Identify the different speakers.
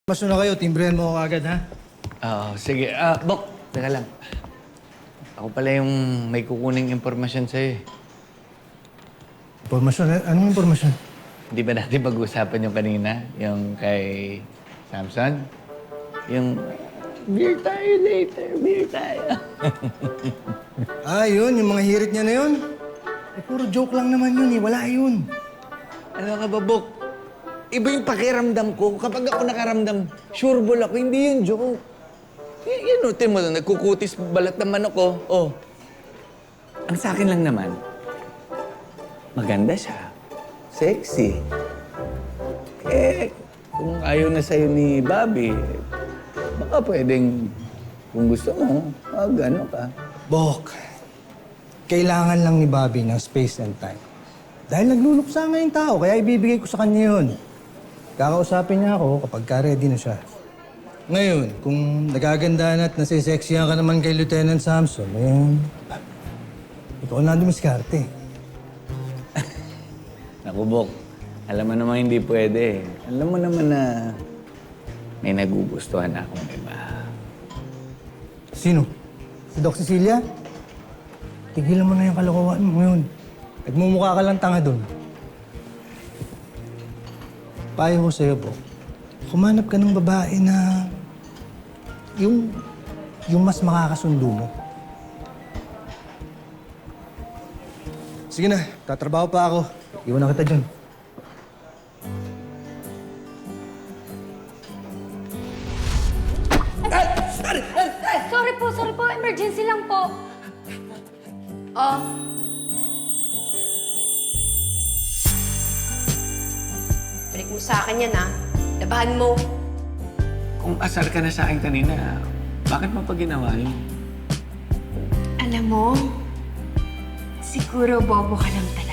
Speaker 1: Masyo na kayo, timbrehan mo ako agad, ha?
Speaker 2: Oo, sige. Bok, teka lang. Ako pala yung may kukuning impormasyon sa'yo eh.
Speaker 1: Impormasyon? Anong impormasyon?
Speaker 2: Di ba natin pag-usapan yung kanina? Yung kay Samson? Yung beer tayo later, beer tayo.
Speaker 1: Yun, yung mga hirit niya na yun. Puro joke lang naman yun, wala yun.
Speaker 2: Ano ka ba, Bok? Iba yung pakiramdam ko. Kapag ako nakaramdam, sure ball ako, hindi yun joke. Yan, utin mo, nagkukutis balat ng manok ko. Oh. Ang sa akin lang naman, maganda siya. Sexy. Kung ayaw na sa'yo ni Bobby, baka pwedeng, kung gusto mo, ano ka.
Speaker 1: Bok, kailangan lang ni Bobby ng space and time. Dahil nagluluksa nga yung tao, kaya ibibigay ko sa kanya yun. Kakausapin niya ako kapag ready na siya. Ngayon, kung nagagandaan at nasisexihan ka naman kay Lieutenant Samson, ikaw na dumiskarte.
Speaker 2: Naku, Bok. Alam mo naman hindi pwede. Alam mo naman na may nagugustuhan akong iba.
Speaker 1: Sino? Si Doc Cecilia? Tigilan mo na yung kalokohan mo ngayon. Nagmumukha ka lang tanga doon. Payo ko sa'yo, Bok. Kumanap ka ng babae na yung mas makakasundo mo. Sige na, tatrabaho pa ako. Iwan na kita dyan.
Speaker 3: Sorry po. Emergency lang po. Oh. Balik mo sa akin yan, ha? Labahan mo.
Speaker 2: Kung asar ka na sa akin kanina, bakit mo pa ginawa yun?
Speaker 3: Alam mo, siguro bobo ka lang talaga.